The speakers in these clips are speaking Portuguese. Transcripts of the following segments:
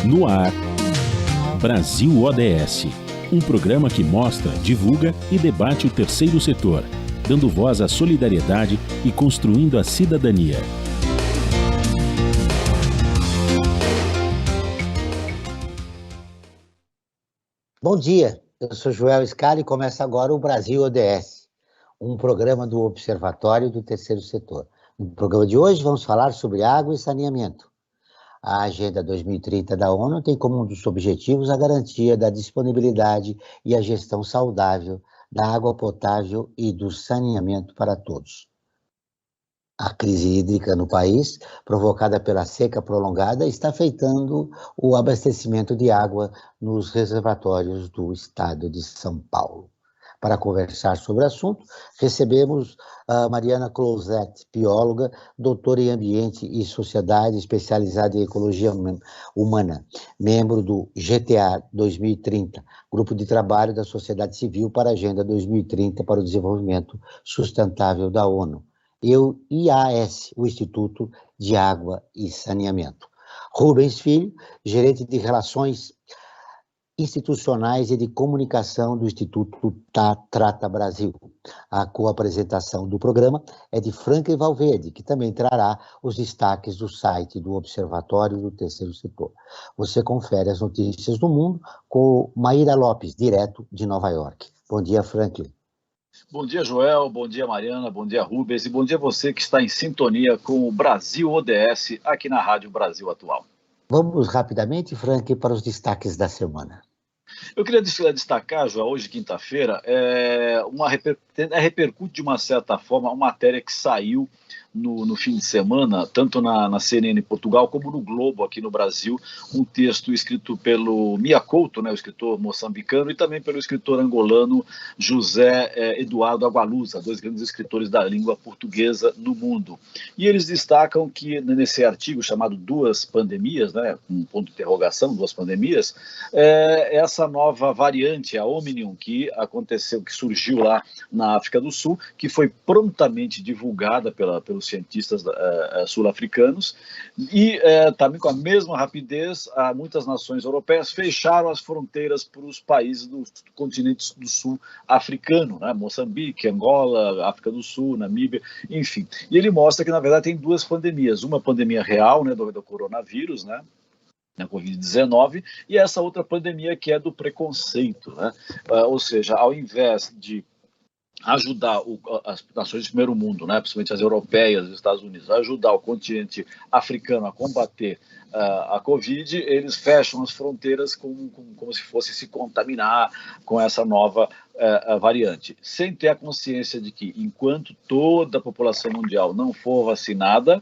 No ar, Brasil ODS, um programa que mostra, divulga e debate o terceiro setor, dando voz à solidariedade e construindo a cidadania. Bom dia, eu sou Joel Scali e começa agora o Brasil ODS, um programa do Observatório do Terceiro Setor. No programa de hoje vamos falar sobre água e saneamento. A Agenda 2030 da ONU tem como um dos objetivos a garantia da disponibilidade e a gestão saudável da água potável e do saneamento para todos. A crise hídrica no país, provocada pela seca prolongada, está afetando o abastecimento de água nos reservatórios do estado de São Paulo. Para conversar sobre o assunto, recebemos a Mariana Closet, bióloga, doutora em Ambiente e Sociedade, especializada em Ecologia Humana, membro do GTA 2030, Grupo de Trabalho da Sociedade Civil para a Agenda 2030 para o Desenvolvimento Sustentável da ONU, e o IAS, o Instituto de Água e Saneamento. Rubens Filho, gerente de Relações Institucionais e de Comunicação do Instituto Trata Brasil. A co-apresentação do programa é de Franklin Valverde, que também trará os destaques do site do Observatório do Terceiro Setor. Você confere as notícias do mundo com Maíra Lopes, direto de Nova York. Bom dia, Franklin. Bom dia, Joel, bom dia, Mariana, bom dia, Rubens, e bom dia você que está em sintonia com o Brasil ODS aqui na Rádio Brasil Atual. Vamos rapidamente, Frank, para os destaques da semana. Eu queria destacar, Joel, hoje, quinta-feira, repercute de uma certa forma uma matéria que saiu no fim de semana, tanto na CNN Portugal como no Globo aqui no Brasil, um texto escrito pelo Mia Couto, né, o escritor moçambicano, e também pelo escritor angolano José Eduardo Agualusa, dois grandes escritores da língua portuguesa no mundo. E eles destacam que nesse artigo chamado Duas Pandemias, né, um ponto de interrogação, duas pandemias, essa nova variante, a Omicron, que surgiu lá na África do Sul, que foi prontamente divulgada pelos cientistas sul-africanos, e também com a mesma rapidez, muitas nações europeias fecharam as fronteiras para os países do continente do sul africano, né? Moçambique, Angola, África do Sul, Namíbia, enfim. E ele mostra que, na verdade, tem duas pandemias, uma pandemia real, né, do coronavírus, né, na Covid-19, e essa outra pandemia que é do preconceito, né? Ou seja, ao invés de ajudar as nações de primeiro mundo, né, principalmente as europeias, os Estados Unidos, a ajudar o continente africano a combater a Covid, eles fecham as fronteiras como se fosse se contaminar com essa nova variante, sem ter a consciência de que, enquanto toda a população mundial não for vacinada,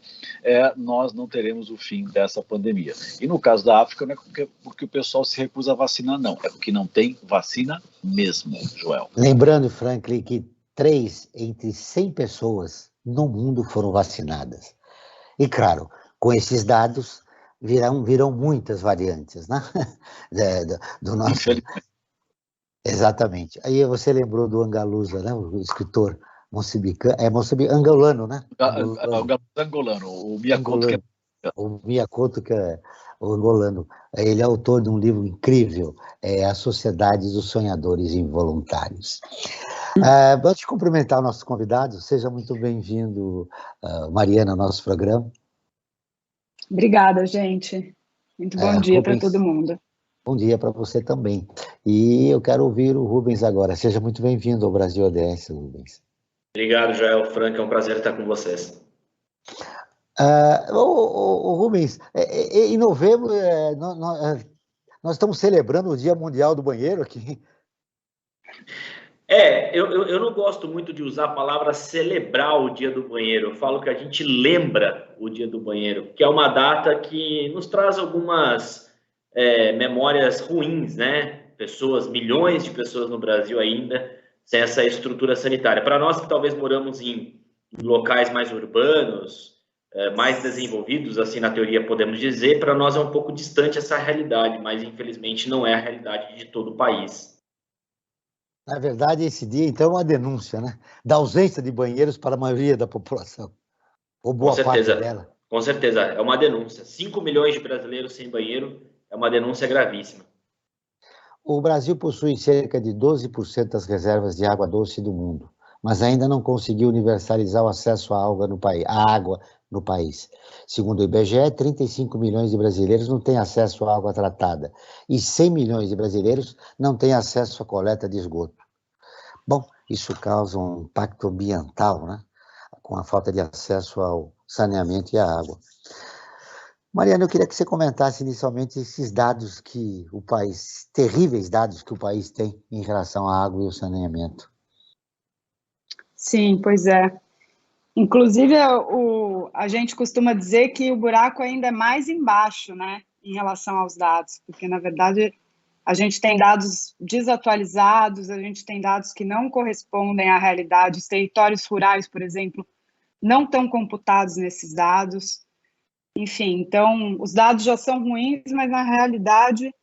nós não teremos o fim dessa pandemia. E no caso da África, não é porque o pessoal se recusa a vacinar, não, é porque não tem vacina mesmo, Joel. Lembrando, Franklin, que 3 entre 100 pessoas no mundo foram vacinadas. E, claro, com esses dados virão muitas variantes, né? do nosso... Exatamente. Aí você lembrou do Angalusa, né? O escritor angolano, né? Angolano, o Mia Couto, que é... O Mia Couto, que é o angolano. Ele é autor de um livro incrível, A Sociedade dos Sonhadores Involuntários. Antes de cumprimentar o nosso convidado, seja muito bem-vindo, Mariana, ao nosso programa. Obrigada, gente. Muito bom dia para todo mundo. Bom dia para você também. E eu quero ouvir o Rubens agora. Seja muito bem-vindo ao Brasil ODS, Rubens. Obrigado, Joel. Frank, é um prazer estar com vocês. Rubens, em novembro nós estamos celebrando o Dia Mundial do Banheiro aqui. Eu não gosto muito de usar a palavra celebrar o Dia do Banheiro. Eu falo que a gente lembra o Dia do Banheiro, que é uma data que nos traz algumas memórias ruins, né? Milhões de pessoas no Brasil ainda sem essa estrutura sanitária. Para nós que talvez moramos em locais mais urbanos, mais desenvolvidos, assim na teoria podemos dizer, para nós é um pouco distante essa realidade, mas infelizmente não é a realidade de todo o país. Na verdade, esse dia, então, é uma denúncia, né? Da ausência de banheiros para a maioria da população, ou boa parte dela. Com certeza, é uma denúncia. 5 milhões de brasileiros sem banheiro é uma denúncia gravíssima. O Brasil possui cerca de 12% das reservas de água doce do mundo, mas ainda não conseguiu universalizar o acesso à água no país. Segundo o IBGE, 35 milhões de brasileiros não têm acesso à água tratada e 100 milhões de brasileiros não têm acesso à coleta de esgoto. Bom, isso causa um impacto ambiental, né? Com a falta de acesso ao saneamento e à água. Mariana, eu queria que você comentasse inicialmente esses dados que o país, terríveis dados que o país tem em relação à água e ao saneamento. Sim, pois é. Inclusive, a gente costuma dizer que o buraco ainda é mais embaixo, né, em relação aos dados, porque, na verdade, a gente tem dados desatualizados, a gente tem dados que não correspondem à realidade. Os territórios rurais, por exemplo, não estão computados nesses dados. Enfim, então, os dados já são ruins, mas, na realidade,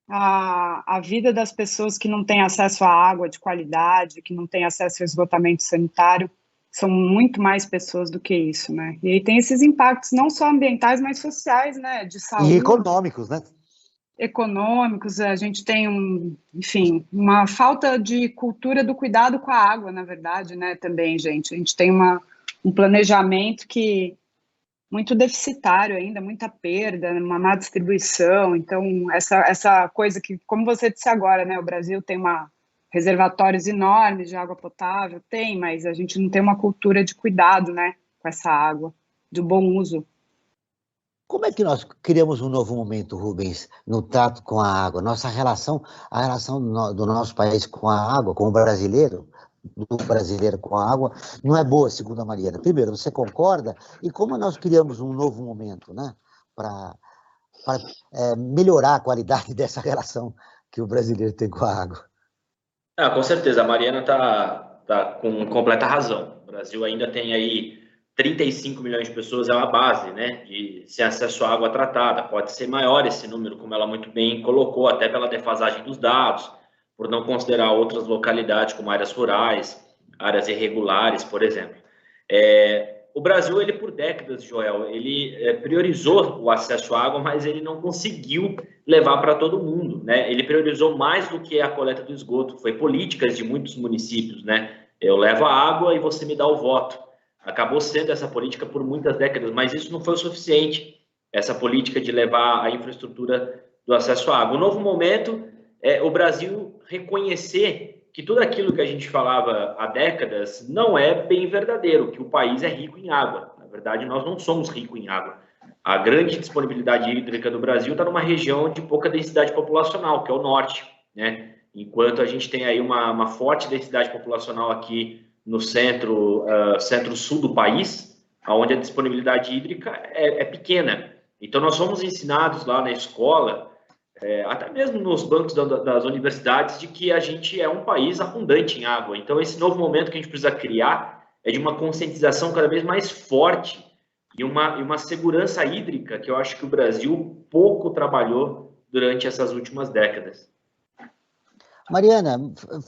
a vida das pessoas que não têm acesso à água de qualidade, que não têm acesso ao esgotamento sanitário, são muito mais pessoas do que isso, né? E aí tem esses impactos não só ambientais, mas sociais, né? De saúde. E econômicos, né? Econômicos, a gente tem, enfim, uma falta de cultura do cuidado com a água, na verdade, né? Também, gente. A gente tem um planejamento que muito deficitário ainda, muita perda, uma má distribuição. Então, essa coisa que, como você disse agora, né, o Brasil tem reservatórios enormes de água potável, mas a gente não tem uma cultura de cuidado, né, com essa água, de bom uso. Como é que nós criamos um novo momento, Rubens, no trato com a água? A relação do nosso país com a água, com o brasileiro, do brasileiro com a água, não é boa, segundo a Mariana. Primeiro, você concorda? E como nós criamos um novo momento, né, para melhorar a qualidade dessa relação que o brasileiro tem com a água? Com certeza, a Mariana tá com completa razão. O Brasil ainda tem aí 35 milhões de pessoas, é uma base, né, sem acesso à água tratada. Pode ser maior esse número, como ela muito bem colocou, até pela defasagem dos dados, por não considerar outras localidades como áreas rurais, áreas irregulares, por exemplo. O Brasil, ele por décadas, Joel, ele priorizou o acesso à água, mas ele não conseguiu levar para todo mundo, né? Ele priorizou mais do que a coleta do esgoto. Foi políticas de muitos municípios, né? Eu levo a água e você me dá o voto. Acabou sendo essa política por muitas décadas, mas isso não foi o suficiente, essa política de levar a infraestrutura do acesso à água. O novo momento é o Brasil reconhecer que tudo aquilo que a gente falava há décadas não é bem verdadeiro, que o país é rico em água. Na verdade, nós não somos ricos em água. A grande disponibilidade hídrica do Brasil está numa região de pouca densidade populacional, que é o norte, né? Enquanto a gente tem aí uma forte densidade populacional aqui no centro-sul do país, onde a disponibilidade hídrica é pequena. Então, nós fomos ensinados lá na escola, até mesmo nos bancos das universidades, de que a gente é um país abundante em água. Então, esse novo momento que a gente precisa criar é de uma conscientização cada vez mais forte e uma segurança hídrica que eu acho que o Brasil pouco trabalhou durante essas últimas décadas. Mariana,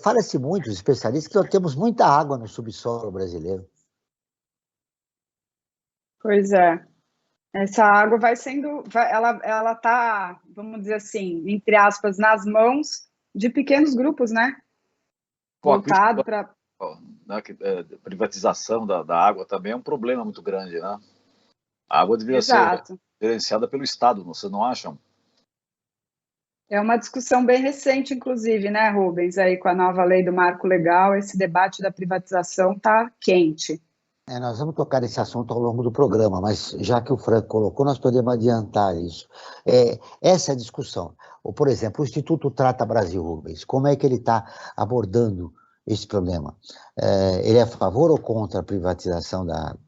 fala-se muito, os especialistas, que nós temos muita água no subsolo brasileiro. Pois é. Essa água ela está, vamos dizer assim, entre aspas, nas mãos de pequenos grupos, né? Voltado para... A privatização da água também é um problema muito grande, né? A água deveria ser gerenciada pelo Estado, vocês não acham? É uma discussão bem recente, inclusive, né, Rubens? Aí com a nova lei do marco legal, esse debate da privatização está quente. Nós vamos tocar nesse assunto ao longo do programa, mas já que o Franco colocou, nós podemos adiantar isso. Essa é a discussão. Ou, por exemplo, o Instituto Trata Brasil, Rubens, como é que ele está abordando esse problema? Ele é a favor ou contra a privatização da água?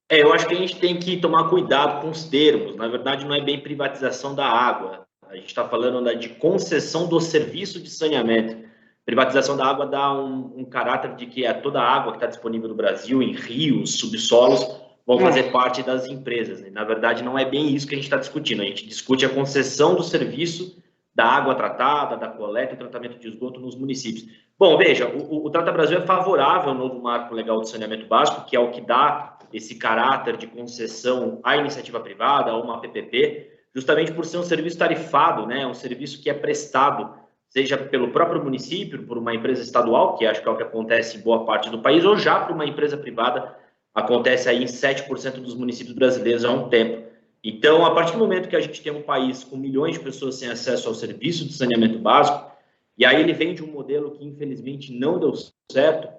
Eu acho que a gente tem que tomar cuidado com os termos. Na verdade, não é bem privatização da água. A gente está falando de concessão do serviço de saneamento. Privatização da água dá um caráter de que toda a água que está disponível no Brasil, em rios, subsolos, vão fazer parte das empresas. E, na verdade, não é bem isso que a gente está discutindo. A gente discute a concessão do serviço da água tratada, da coleta e tratamento de esgoto nos municípios. Bom, veja, o Trata Brasil é favorável ao novo marco legal de saneamento básico, que é o que dá esse caráter de concessão à iniciativa privada, a uma PPP. justamente por ser um serviço tarifado, né? Um serviço que é prestado, seja pelo próprio município, por uma empresa estadual, que acho que é o que acontece em boa parte do país, ou já por uma empresa privada, acontece aí em 7% dos municípios brasileiros há um tempo. Então, a partir do momento que a gente tem um país com milhões de pessoas sem acesso ao serviço de saneamento básico, e aí ele vem de um modelo que, infelizmente, não deu certo,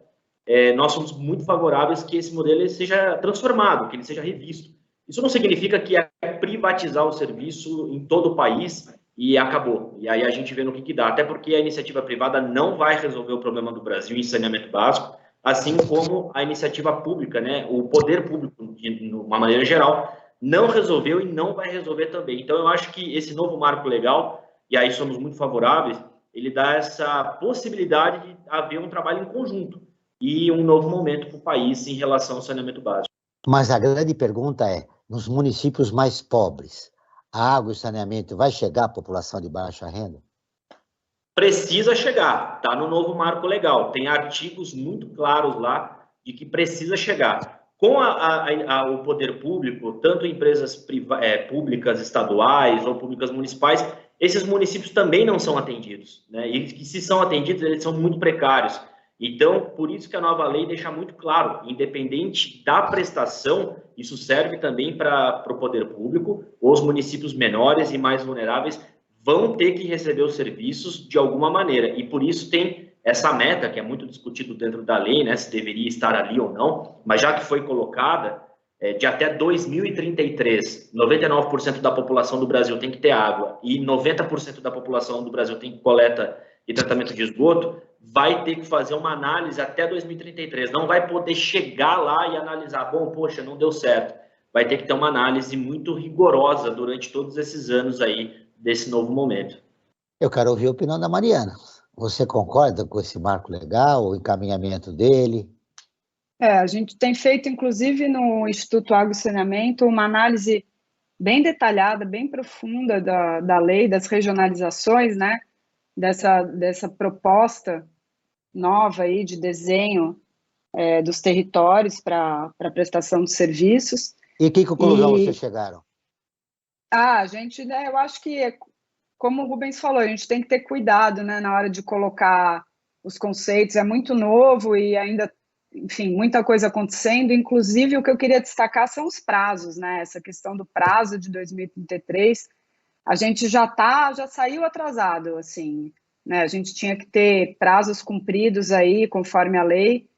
nós somos muito favoráveis que esse modelo seja transformado, que ele seja revisto. Isso não significa que é privatizar o serviço em todo o país e acabou. E aí a gente vê no que dá. Até porque a iniciativa privada não vai resolver o problema do Brasil em saneamento básico, assim como a iniciativa pública, né? O poder público, de uma maneira geral, não resolveu e não vai resolver também. Então, eu acho que esse novo marco legal, e aí somos muito favoráveis, ele dá essa possibilidade de haver um trabalho em conjunto e um novo momento para o país em relação ao saneamento básico. Mas a grande pergunta é, nos municípios mais pobres, a água e o saneamento vai chegar à população de baixa renda? Precisa chegar, está no novo marco legal. Tem artigos muito claros lá de que precisa chegar. Com o poder público, tanto empresas públicas estaduais ou públicas municipais, esses municípios também não são atendidos, né? E que se são atendidos, eles são muito precários. Então, por isso que a nova lei deixa muito claro, independente da prestação, isso serve também para o poder público, os municípios menores e mais vulneráveis vão ter que receber os serviços de alguma maneira. E por isso tem essa meta, que é muito discutido dentro da lei, né, se deveria estar ali ou não, mas já que foi colocada, de até 2033, 99% da população do Brasil tem que ter água e 90% da população do Brasil tem coleta e tratamento de esgoto, vai ter que fazer uma análise até 2033. Não vai poder chegar lá e analisar, bom, poxa, não deu certo. Vai ter que ter uma análise muito rigorosa durante todos esses anos aí desse novo momento. Eu quero ouvir a opinião da Mariana. Você concorda com esse marco legal, o encaminhamento dele? A gente tem feito, inclusive, no Instituto Água e Saneamento, uma análise bem detalhada, bem profunda da lei, das regionalizações, né? Dessa proposta nova aí de desenho dos territórios para prestação de serviços. E que conclusão vocês chegaram? A gente, né, eu acho que, como o Rubens falou, a gente tem que ter cuidado, né, na hora de colocar os conceitos. É muito novo e ainda, enfim, muita coisa acontecendo. Inclusive, o que eu queria destacar são os prazos, né? Essa questão do prazo de 2033, a gente já saiu atrasado, assim, né? A gente tinha que ter prazos cumpridos aí, conforme a lei,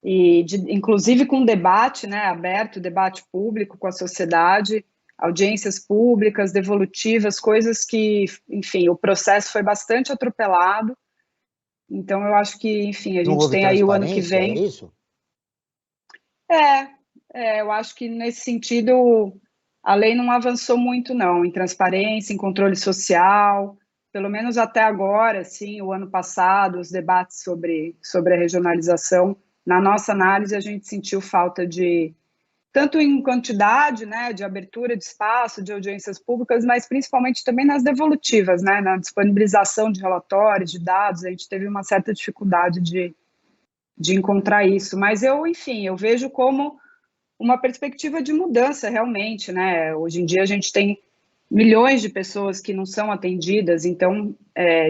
e inclusive com debate, né, aberto, debate público com a sociedade, audiências públicas, devolutivas, coisas que, enfim, o processo foi bastante atropelado. Então, eu acho que, enfim, a gente tem aí o ano que vem. É isso? Eu acho que nesse sentido a lei não avançou muito, não, em transparência, em controle social, pelo menos até agora, sim, o ano passado, os debates sobre a regionalização, na nossa análise, a gente sentiu falta de, tanto em quantidade, né, de abertura de espaço, de audiências públicas, mas principalmente também nas devolutivas, né, na disponibilização de relatórios, de dados. A gente teve uma certa dificuldade de encontrar isso, mas enfim, eu vejo como uma perspectiva de mudança realmente, né? Hoje em dia a gente tem milhões de pessoas que não são atendidas, então,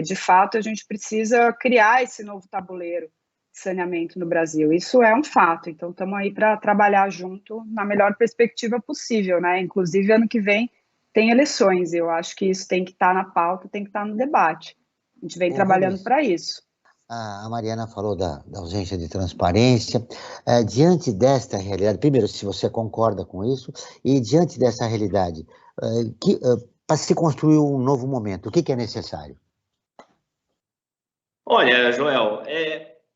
de fato, a gente precisa criar esse novo tabuleiro de saneamento no Brasil. Isso é um fato, então estamos aí para trabalhar junto na melhor perspectiva possível, né? Inclusive, ano que vem tem eleições, e eu acho que isso tem que estar na pauta, tem que estar no debate. A gente vem trabalhando para isso. A Mariana falou da ausência de transparência. Diante desta realidade, primeiro, se você concorda com isso, e diante dessa realidade, para se construir um novo momento, o que é necessário? Olha, Joel,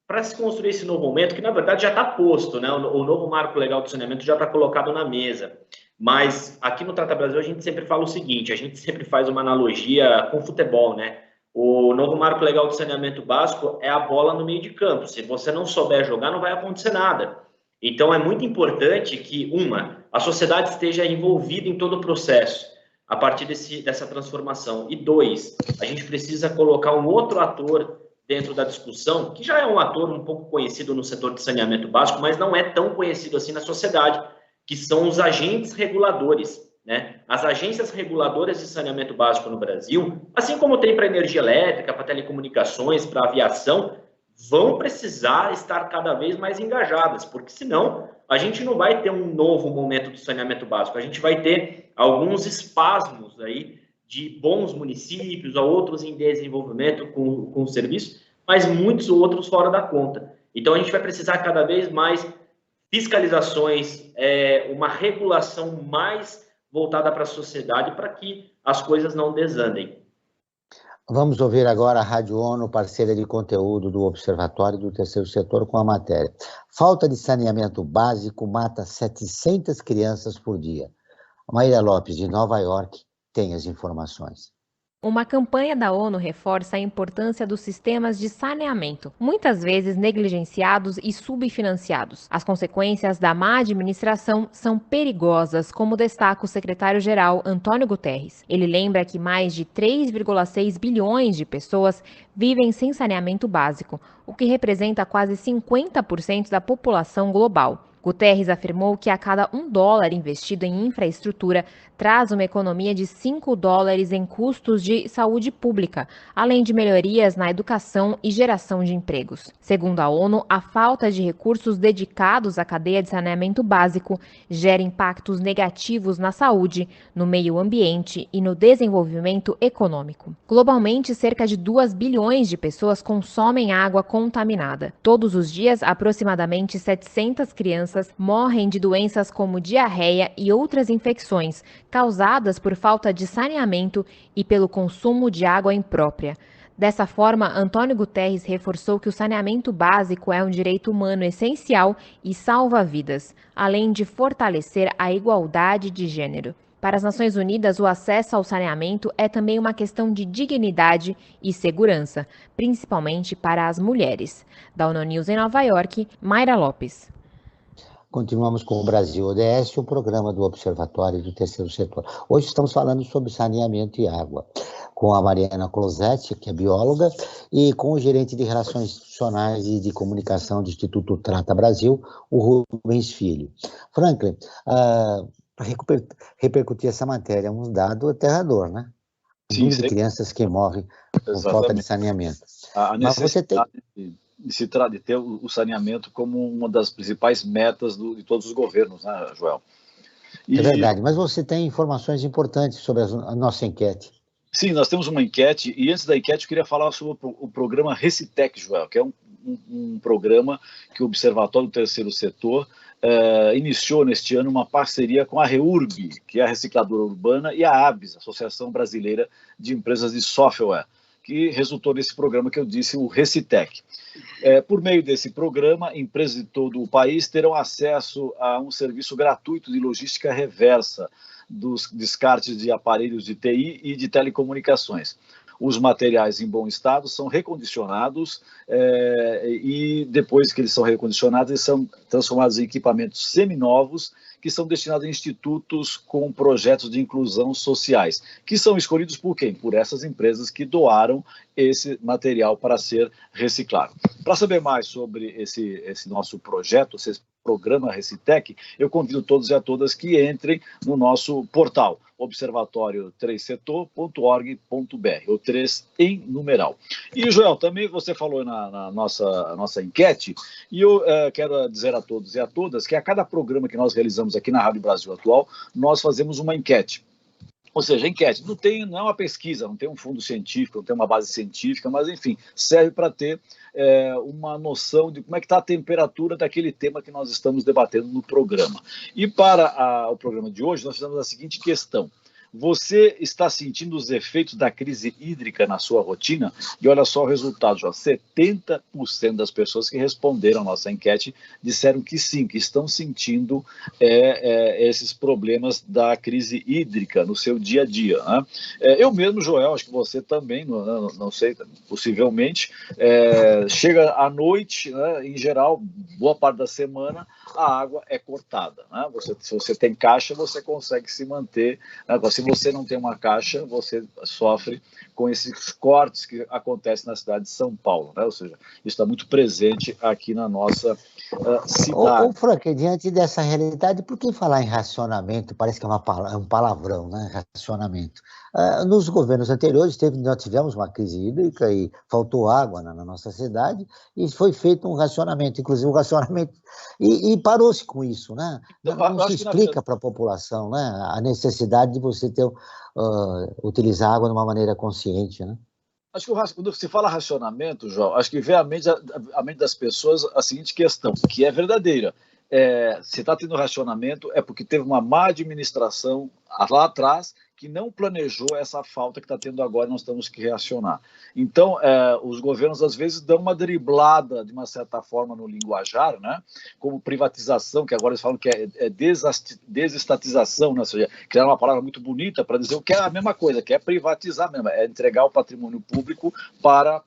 para se construir esse novo momento, que na verdade já está posto, né? O novo marco legal do saneamento já está colocado na mesa. Mas aqui no Trata Brasil a gente sempre fala o seguinte, a gente sempre faz uma analogia com futebol, né? O novo marco legal de saneamento básico é a bola no meio de campo. Se você não souber jogar, não vai acontecer nada. Então, é muito importante que, a sociedade esteja envolvida em todo o processo, a partir dessa transformação. E 2, a gente precisa colocar um outro ator dentro da discussão, que já é um ator um pouco conhecido no setor de saneamento básico, mas não é tão conhecido assim na sociedade, que são os agentes reguladores, né? As agências reguladoras de saneamento básico no Brasil, assim como tem para energia elétrica, para telecomunicações, para aviação, vão precisar estar cada vez mais engajadas, porque senão a gente não vai ter um novo momento do saneamento básico, a gente vai ter alguns espasmos aí de bons municípios, a outros em desenvolvimento com o serviço, mas muitos outros fora da conta. Então a gente vai precisar cada vez mais fiscalizações, uma regulação mais voltada para a sociedade para que as coisas não desandem. Vamos ouvir agora a Rádio ONU, parceira de conteúdo do Observatório do Terceiro Setor, com a matéria: falta de saneamento básico mata 700 crianças por dia. A Maíra Lopes, de Nova York, tem as informações. Uma campanha da ONU reforça a importância dos sistemas de saneamento, muitas vezes negligenciados e subfinanciados. As consequências da má administração são perigosas, como destaca o secretário-geral Antônio Guterres. Ele lembra que mais de 3,6 bilhões de pessoas vivem sem saneamento básico, o que representa quase 50% da população global. Guterres afirmou que a cada $1 investido em infraestrutura traz uma economia de $5 em custos de saúde pública, além de melhorias na educação e geração de empregos. Segundo a ONU, a falta de recursos dedicados à cadeia de saneamento básico gera impactos negativos na saúde, no meio ambiente e no desenvolvimento econômico. Globalmente, cerca de 2 bilhões de pessoas consomem água contaminada. Todos os dias, aproximadamente 700 crianças morrem de doenças como diarreia e outras infecções causadas por falta de saneamento e pelo consumo de água imprópria. Dessa forma, Antônio Guterres reforçou que o saneamento básico é um direito humano essencial e salva vidas, além de fortalecer a igualdade de gênero. Para as Nações Unidas, o acesso ao saneamento é também uma questão de dignidade e segurança, principalmente para as mulheres. Da ONU News em Nova York, Maíra Lopes. Continuamos com o Brasil ODS, o programa do Observatório do Terceiro Setor. Hoje estamos falando sobre saneamento e água, com a Mariana Closetti, que é bióloga, e com o gerente de Relações Institucionais e de Comunicação do Instituto Trata Brasil, o Rubens Filho. Franklin, para repercutir essa matéria, é um dado aterrador, né? Sim, de crianças que morrem por falta de saneamento. Mas você tem... de ter o saneamento como uma das principais metas de todos os governos, né, Joel? É verdade, mas você tem informações importantes sobre a nossa enquete. Sim, nós temos uma enquete, e antes da enquete eu queria falar sobre o programa Recitec, Joel, que é um programa que o Observatório do Terceiro Setor iniciou neste ano uma parceria com a REURB, que é a Recicladora Urbana, e a ABS, Associação Brasileira de Empresas de Software, que resultou nesse programa que eu disse, o Recitec. Por meio desse programa, empresas de todo o país terão acesso a um serviço gratuito de logística reversa dos descartes de aparelhos de TI e de telecomunicações. Os materiais em bom estado são recondicionados e depois que eles são recondicionados, eles são transformados em equipamentos seminovos que são destinados a institutos com projetos de inclusão sociais, que são escolhidos por quem? Por essas empresas que doaram esse material para ser reciclado. Para saber mais sobre esse nosso projeto, esse programa Recitec, eu convido todos e a todas que entrem no nosso portal, observatório3setor.org.br, o 3 em numeral. E, Joel, também você falou na nossa enquete, e eu quero dizer a todos e a todas que a cada programa que nós realizamos aqui na Rádio Brasil Atual, nós fazemos uma enquete. Ou seja, a enquete não é uma pesquisa, não tem um fundo científico, não tem uma base científica, mas, enfim, serve para ter uma noção de como é que está a temperatura daquele tema que nós estamos debatendo no programa. E para o programa de hoje, nós fizemos a seguinte questão: você está sentindo os efeitos da crise hídrica na sua rotina? E olha só o resultado, já 70% das pessoas que responderam a nossa enquete disseram que sim, que estão sentindo esses problemas da crise hídrica no seu dia a dia, né? Eu mesmo, Joel, acho que você também, não sei, possivelmente, chega à noite, né, em geral, boa parte da semana, a água é cortada, né? Se você tem caixa, você consegue se manter, né? Se você não tem uma caixa, você sofre com esses cortes que acontecem na cidade de São Paulo, né? Ou seja, isso está muito presente aqui na nossa cidade. Ô, Frank, diante dessa realidade, por que falar em racionamento? Parece que é um palavrão, né? Racionamento. Nos governos anteriores, nós tivemos uma crise hídrica e faltou água na nossa cidade e foi feito um racionamento, inclusive um racionamento, e parou-se com isso, né? Não se explica para a população, né? A necessidade de você utilizar água de uma maneira consciente, né? Acho que quando se fala racionamento, João, acho que vem à mente das pessoas a seguinte questão, que é verdadeira. Se está tendo racionamento é porque teve uma má administração lá atrás que não planejou essa falta que está tendo agora e nós temos que reacionar. Então, os governos, às vezes, dão uma driblada, de uma certa forma, no linguajar, né? Como privatização, que agora eles falam que é desestatização, né? Ou seja, criaram uma palavra muito bonita para dizer o que é a mesma coisa, que é privatizar mesmo, é entregar o patrimônio público para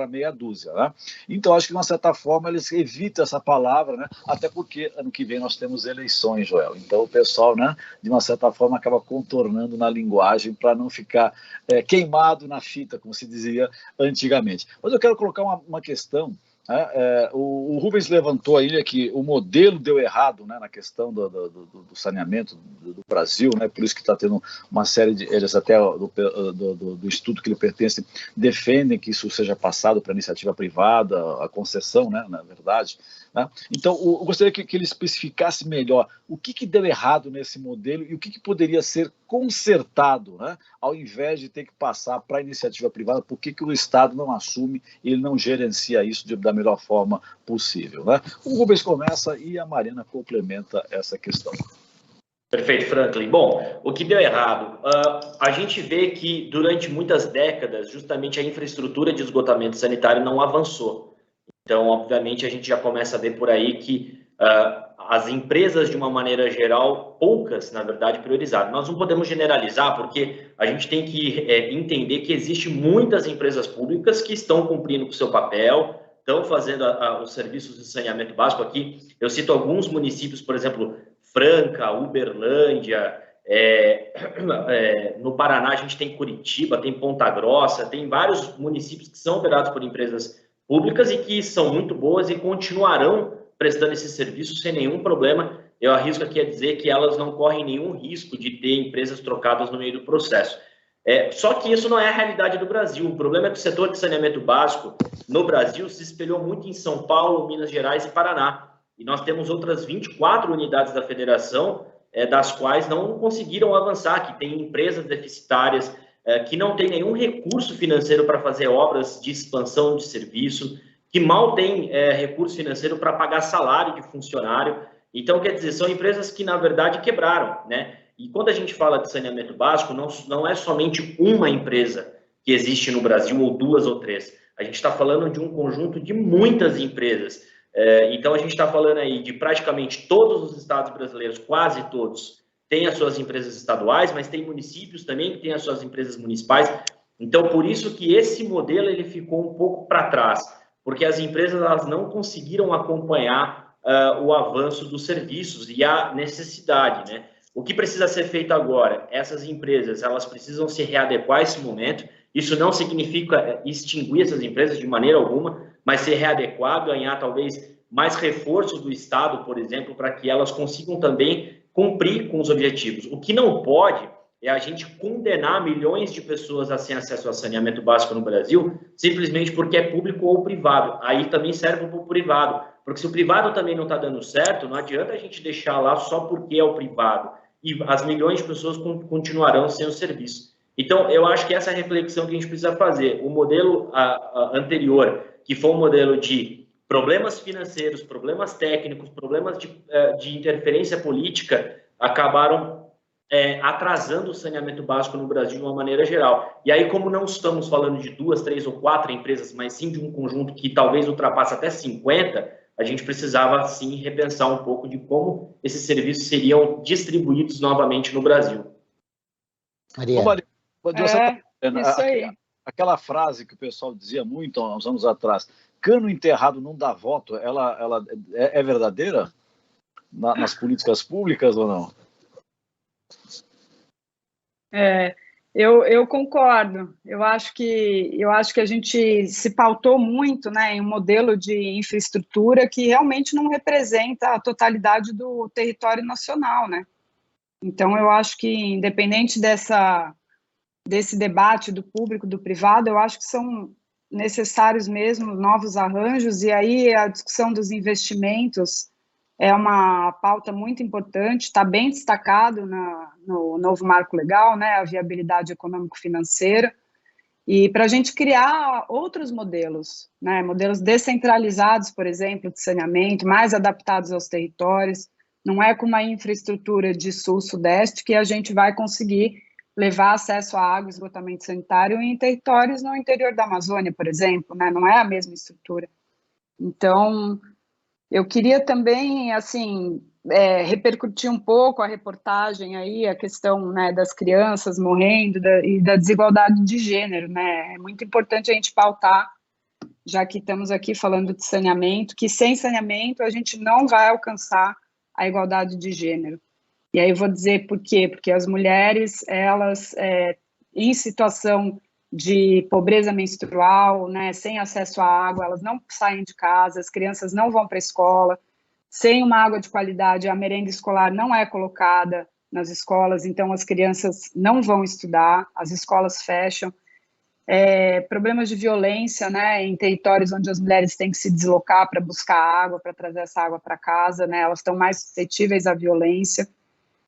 meia dúzia, né? Então, acho que, de uma certa forma, eles evitam essa palavra, né? Até porque ano que vem nós temos eleições, Joel. Então, o pessoal, né, de uma certa forma, acaba contornando na linguagem para não ficar queimado na fita, como se dizia antigamente. Mas eu quero colocar uma questão. O Rubens levantou aí que o modelo deu errado, né, na questão do saneamento do Brasil, né, por isso que está tendo uma série de... Eles até do estudo que ele pertence defendem que isso seja passado para iniciativa privada, a concessão, né, na verdade. Né? Então, eu gostaria que ele especificasse melhor o que deu errado nesse modelo e o que poderia ser consertado, né, ao invés de ter que passar para a iniciativa privada, por que o Estado não assume e ele não gerencia isso da melhor forma possível. Né? O Rubens começa e a Mariana complementa essa questão. Perfeito, Franklin. Bom, o que deu errado? A gente vê que durante muitas décadas, justamente a infraestrutura de esgotamento sanitário não avançou. Então, obviamente, a gente já começa a ver por aí que as empresas, de uma maneira geral, poucas, na verdade, priorizaram. Nós não podemos generalizar, porque a gente tem que entender que existem muitas empresas públicas que estão cumprindo com o seu papel, estão fazendo os serviços de saneamento básico aqui. Eu cito alguns municípios, por exemplo, Franca, Uberlândia, no Paraná a gente tem Curitiba, tem Ponta Grossa, tem vários municípios que são operados por empresas públicas e que são muito boas e continuarão prestando esse serviço sem nenhum problema. Eu arrisco aqui a dizer que elas não correm nenhum risco de ter empresas trocadas no meio do processo. Só que isso não é a realidade do Brasil. O problema é que o setor de saneamento básico no Brasil se espelhou muito em São Paulo, Minas Gerais e Paraná. E nós temos outras 24 unidades da federação, das quais não conseguiram avançar, que tem empresas deficitárias, que não tem nenhum recurso financeiro para fazer obras de expansão de serviço, que mal tem recurso financeiro para pagar salário de funcionário. Então, quer dizer, são empresas que, na verdade, quebraram, né? E quando a gente fala de saneamento básico, não é somente uma empresa que existe no Brasil, ou duas ou três. A gente está falando de um conjunto de muitas empresas. Então, a gente está falando aí de praticamente todos os estados brasileiros, quase todos, têm as suas empresas estaduais, mas tem municípios também que têm as suas empresas municipais. Então, por isso que esse modelo ele ficou um pouco para trás, porque as empresas elas não conseguiram acompanhar o avanço dos serviços e a necessidade, né? O que precisa ser feito agora? Essas empresas elas precisam se readequar a esse momento. Isso não significa extinguir essas empresas de maneira alguma, mas ser readequar, ganhar talvez mais reforços do Estado, por exemplo, para que elas consigam também cumprir com os objetivos. O que não pode é a gente condenar milhões de pessoas a sem acesso a saneamento básico no Brasil, simplesmente porque é público ou privado. Aí também serve para o privado, porque se o privado também não está dando certo, não adianta a gente deixar lá só porque é o privado, e as milhões de pessoas continuarão sem o serviço. Então, eu acho que essa é a reflexão que a gente precisa fazer. O modelo anterior, que foi um modelo de problemas financeiros, problemas técnicos, problemas de interferência política, acabaram atrasando o saneamento básico no Brasil de uma maneira geral. E aí, como não estamos falando de 2, 3 ou 4 empresas, mas sim de um conjunto que talvez ultrapasse até 50, a gente precisava, sim, repensar um pouco de como esses serviços seriam distribuídos novamente no Brasil. Maria. Isso aí. Aquela frase que o pessoal dizia muito há uns anos atrás, cano enterrado não dá voto, ela é verdadeira? nas políticas públicas ou não? Eu concordo. Eu acho que a gente se pautou muito, né, em um modelo de infraestrutura que realmente não representa a totalidade do território nacional, né? Então, eu acho que, independente desse debate do público, do privado, eu acho que são necessários mesmo novos arranjos, e aí a discussão dos investimentos é uma pauta muito importante, está bem destacado no novo marco legal, né, a viabilidade econômico-financeira, e para a gente criar outros modelos, né, modelos descentralizados, por exemplo, de saneamento, mais adaptados aos territórios. Não é com uma infraestrutura de sul-sudeste que a gente vai conseguir levar acesso à água e esgotamento sanitário em territórios no interior da Amazônia, por exemplo, né? Não é a mesma estrutura. Então, eu queria também, assim, repercutir um pouco a reportagem aí, a questão, né, das crianças morrendo e da desigualdade de gênero, né? É muito importante a gente pautar, já que estamos aqui falando de saneamento, que sem saneamento a gente não vai alcançar a igualdade de gênero. E aí eu vou dizer por quê, porque as mulheres, elas, em situação de pobreza menstrual, né, sem acesso à água, elas não saem de casa, as crianças não vão para a escola, sem uma água de qualidade, a merenda escolar não é colocada nas escolas, então as crianças não vão estudar, as escolas fecham. Problemas de violência, né, em territórios onde as mulheres têm que se deslocar para buscar água, para trazer essa água para casa, né, elas estão mais suscetíveis à violência.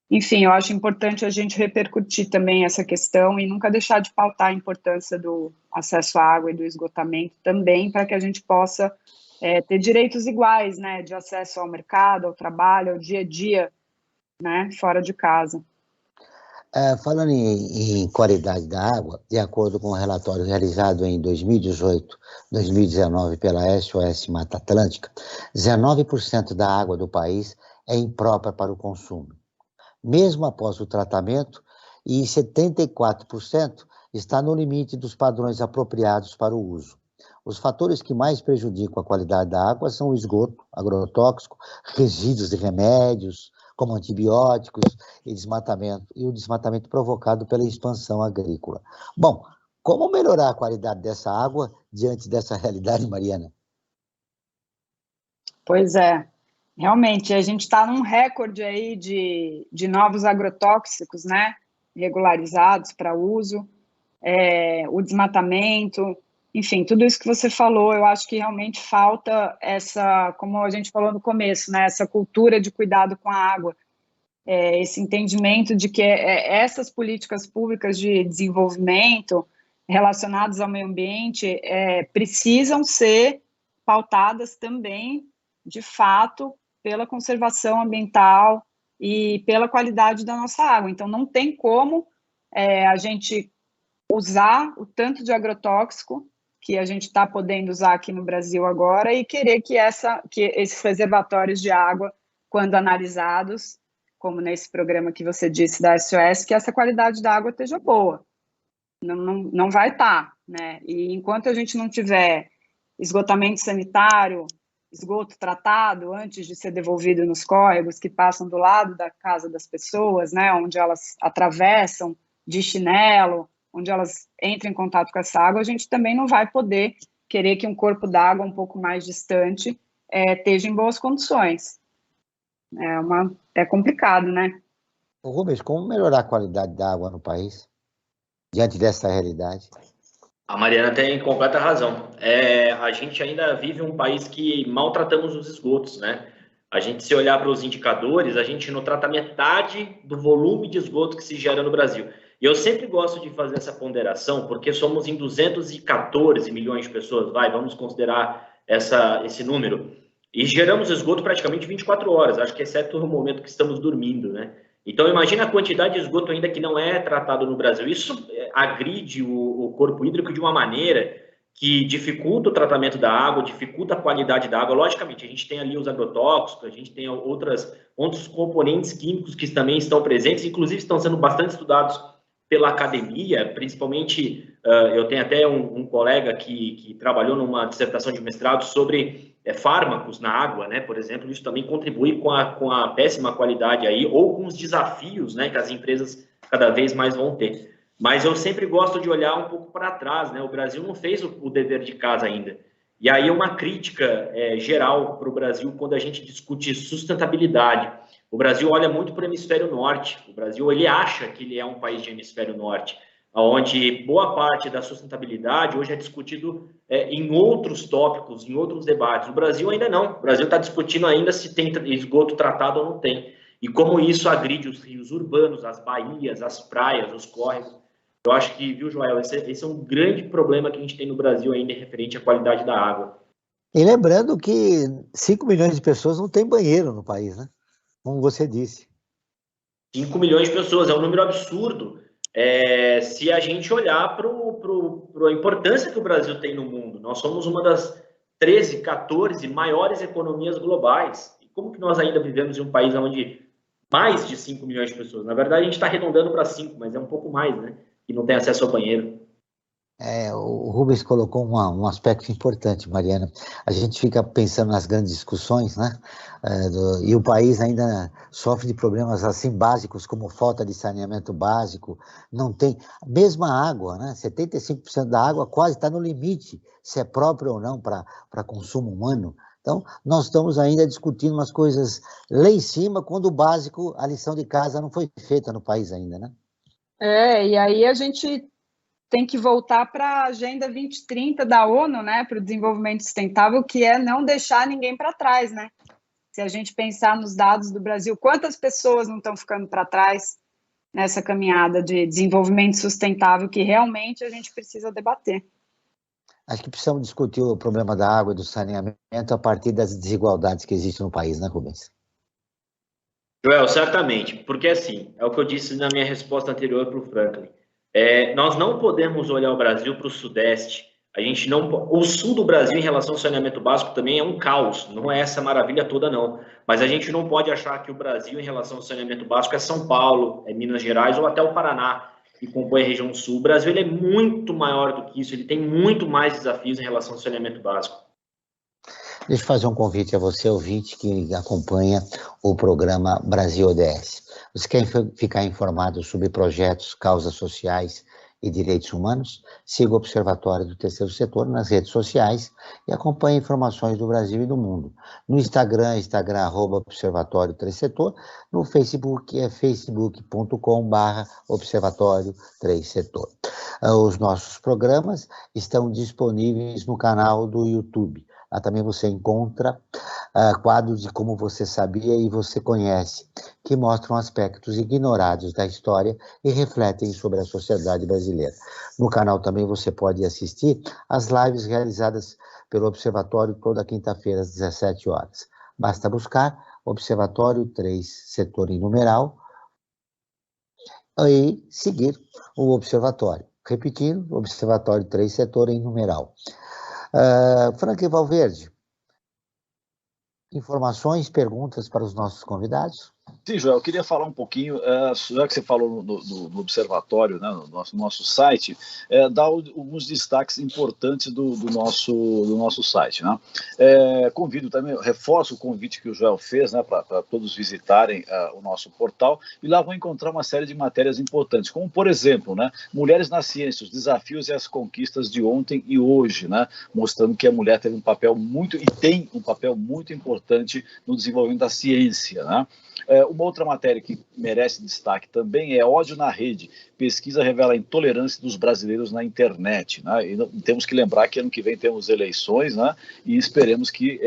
Enfim, eu acho importante a gente repercutir também essa questão e nunca deixar de pautar a importância do acesso à água e do esgotamento também, para que a gente possa ter direitos iguais, né, de acesso ao mercado, ao trabalho, ao dia a dia, né, fora de casa. Falando em qualidade da água, de acordo com o relatório realizado em 2018-2019 pela SOS Mata Atlântica, 19% da água do país é imprópria para o consumo, mesmo após o tratamento, e 74% está no limite dos padrões apropriados para o uso. Os fatores que mais prejudicam a qualidade da água são o esgoto agrotóxico, resíduos de remédios, como antibióticos e o desmatamento provocado pela expansão agrícola. Bom, como melhorar a qualidade dessa água diante dessa realidade, Mariana? Pois é, realmente, a gente está num recorde aí de novos agrotóxicos, né, regularizados para uso, o desmatamento, enfim, tudo isso que você falou, eu acho que realmente falta essa, como a gente falou no começo, né, essa cultura de cuidado com a água, esse entendimento de que essas políticas públicas de desenvolvimento relacionadas ao meio ambiente precisam ser pautadas também, de fato, pela conservação ambiental e pela qualidade da nossa água. Então, não tem como a gente usar o tanto de agrotóxico que a gente está podendo usar aqui no Brasil agora e querer que esses reservatórios de água, quando analisados, como nesse programa que você disse da SOS, que essa qualidade da água esteja boa. Não vai estar, né? E enquanto a gente não tiver esgotamento sanitário, esgoto tratado antes de ser devolvido nos córregos que passam do lado da casa das pessoas, né, onde elas atravessam de chinelo, onde elas entram em contato com essa água, a gente também não vai poder querer que um corpo d'água um pouco mais distante esteja em boas condições. É complicado, né? Rubens, como melhorar a qualidade da água no país diante dessa realidade? A Mariana tem completa razão. A gente ainda vive um país que maltratamos os esgotos, né? A gente, se olhar para os indicadores, a gente não trata metade do volume de esgoto que se gera no Brasil. E eu sempre gosto de fazer essa ponderação, porque somos em 214 milhões de pessoas, vamos considerar esse número, e geramos esgoto praticamente 24 horas, acho que exceto no momento que estamos dormindo, né? Então, imagina a quantidade de esgoto ainda que não é tratado no Brasil. Isso agride o corpo hídrico de uma maneira que dificulta o tratamento da água, dificulta a qualidade da água. Logicamente, a gente tem ali os agrotóxicos, a gente tem outros componentes químicos que também estão presentes, inclusive estão sendo bastante estudados pela academia, principalmente, eu tenho até um colega que trabalhou numa dissertação de mestrado sobre fármacos na água, né? Por exemplo, isso também contribui com a péssima qualidade aí, ou com os desafios, né, que as empresas cada vez mais vão ter. Mas eu sempre gosto de olhar um pouco para trás, né? O Brasil não fez o dever de casa ainda. E aí uma crítica geral para o Brasil quando a gente discute sustentabilidade. O Brasil olha muito para o hemisfério norte. O Brasil, ele acha que ele é um país de hemisfério norte, onde boa parte da sustentabilidade hoje é discutido em outros tópicos, em outros debates. O Brasil ainda não. O Brasil está discutindo ainda se tem esgoto tratado ou não tem. E como isso agride os rios urbanos, as baías, as praias, os córregos. Eu acho que, viu, Joel, esse é um grande problema que a gente tem no Brasil ainda referente à qualidade da água. E lembrando que 5 milhões de pessoas não têm banheiro no país, né? Como você disse. 5 milhões de pessoas, é um número absurdo. Se a gente olhar para a importância que o Brasil tem no mundo, nós somos uma das 13, 14 maiores economias globais. E como que nós ainda vivemos em um país onde mais de 5 milhões de pessoas, na verdade a gente está arredondando para 5, mas é um pouco mais, né? Que não tem acesso ao banheiro. O Rubens colocou um aspecto importante, Mariana. A gente fica pensando nas grandes discussões, né? E o país ainda sofre de problemas assim básicos, como falta de saneamento básico, não tem. Mesmo a água, né? 75% da água quase está no limite, se é própria ou não para consumo humano. Então, nós estamos ainda discutindo umas coisas lá em cima, quando o básico, a lição de casa não foi feita no país ainda, né? E aí a gente tem que voltar para a Agenda 2030 da ONU, né, para o desenvolvimento sustentável, que é não deixar ninguém para trás, né? Se a gente pensar nos dados do Brasil, quantas pessoas não estão ficando para trás nessa caminhada de desenvolvimento sustentável que realmente a gente precisa debater? Acho que precisamos discutir o problema da água e do saneamento a partir das desigualdades que existem no país, né, Rubens? Joel, certamente, porque assim, é o que eu disse na minha resposta anterior para o Franklin. Nós não podemos olhar o Brasil para o Sudeste. O Sul do Brasil, em relação ao saneamento básico, também é um caos. Não é essa maravilha toda, não. Mas a gente não pode achar que o Brasil, em relação ao saneamento básico, é São Paulo, é Minas Gerais ou até o Paraná, que compõe a região Sul. O Brasil ele é muito maior do que isso. Ele tem muito mais desafios em relação ao saneamento básico. Deixa eu fazer um convite a você, ouvinte, que acompanha o programa Brasil ODS. Você quer ficar informado sobre projetos, causas sociais e direitos humanos? Siga o Observatório do Terceiro Setor nas redes sociais e acompanhe informações do Brasil e do mundo. No Instagram, @Observatório Terceiro Setor. No Facebook, é facebook.com/Observatório Terceiro Setor. Os nossos programas estão disponíveis no canal do YouTube. Lá também você encontra quadros de Como Você Sabia e Você Conhece, que mostram aspectos ignorados da história e refletem sobre a sociedade brasileira. No canal também você pode assistir às lives realizadas pelo Observatório toda quinta-feira às 17 horas. Basta buscar Observatório 3 Setor em numeral e seguir o Observatório. Repetindo, Observatório 3 Setor em numeral. Franklin Valverde, informações, perguntas para os nossos convidados? Sim, Joel, eu queria falar um pouquinho, já que você falou no Observatório, né, no nosso site, dar alguns destaques importantes do nosso site. Né? Convido também, reforço o convite que o Joel fez, né, para todos visitarem o nosso portal, e lá vão encontrar uma série de matérias importantes, como, por exemplo, né, Mulheres na Ciência, os desafios e as conquistas de ontem e hoje, né, mostrando que a mulher teve um papel e tem um papel muito importante no desenvolvimento da ciência, né? Uma outra matéria que merece destaque também é Ódio na Rede. Pesquisa revela a intolerância dos brasileiros na internet. Né? E temos que lembrar que ano que vem temos eleições, né? E esperemos que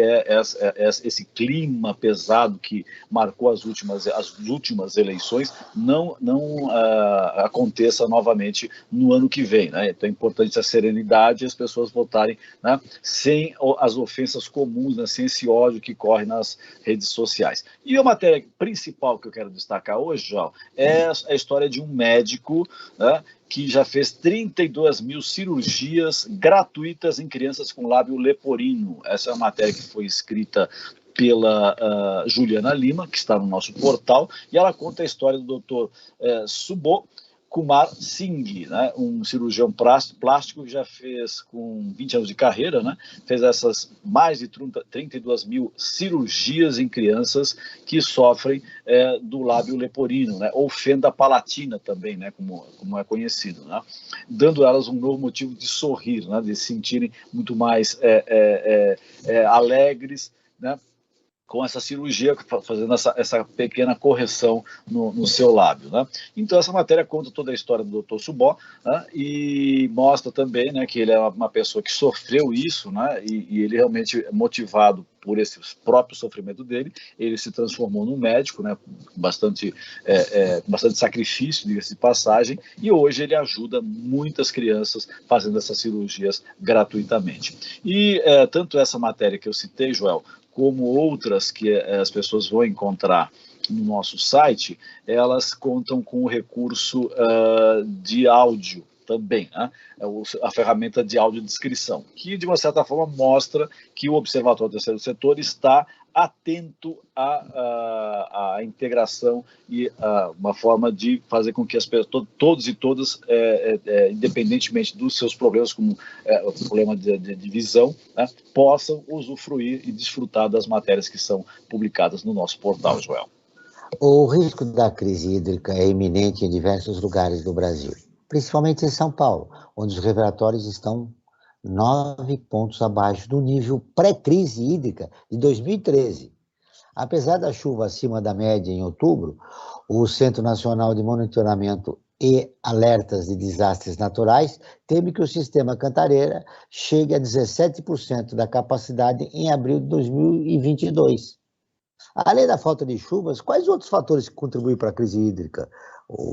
esse clima pesado que marcou as últimas eleições não aconteça novamente no ano que vem. Né? Então é importante a serenidade e as pessoas votarem, né, sem as ofensas comuns, né, sem esse ódio que corre nas redes sociais. E a matéria principal que eu quero destacar hoje, João, é a história de um médico, né, que já fez 32 mil cirurgias gratuitas em crianças com lábio leporino. Essa é uma matéria que foi escrita pela Juliana Lima, que está no nosso portal, e ela conta a história do Dr. Subô, Kumar Singh, né, um cirurgião plástico que já fez, com 20 anos de carreira, né, fez essas mais de 32 mil cirurgias em crianças que sofrem do lábio leporino, né, ou fenda palatina também, né, como é conhecido, né, dando a elas um novo motivo de sorrir, né, de se sentirem muito mais alegres, né, com essa cirurgia, fazendo essa pequena correção no seu lábio, né? Então, essa matéria conta toda a história do Dr. Subó, né? E mostra também, né, que ele é uma pessoa que sofreu isso, né? E ele realmente, motivado por esse próprio sofrimento dele, ele se transformou num médico, né? Bastante sacrifício, diga-se de passagem, e hoje ele ajuda muitas crianças fazendo essas cirurgias gratuitamente. E tanto essa matéria que eu citei, Joel, como outras que as pessoas vão encontrar no nosso site, elas contam com o recurso de áudio também, né? A ferramenta de audiodescrição, que de uma certa forma mostra que o Observatório do Terceiro Setor está atento à integração e uma forma de fazer com que as pessoas, todos e todas, independentemente dos seus problemas, como o problema de visão, né, possam usufruir e desfrutar das matérias que são publicadas no nosso portal, Joel. O risco da crise hídrica é iminente em diversos lugares do Brasil, principalmente em São Paulo, onde os relatórios estão 9 pontos abaixo do nível pré-crise hídrica de 2013. Apesar da chuva acima da média em outubro, o Centro Nacional de Monitoramento e Alertas de Desastres Naturais teme que o sistema Cantareira chegue a 17% da capacidade em abril de 2022. Além da falta de chuvas, quais outros fatores contribuem para a crise hídrica,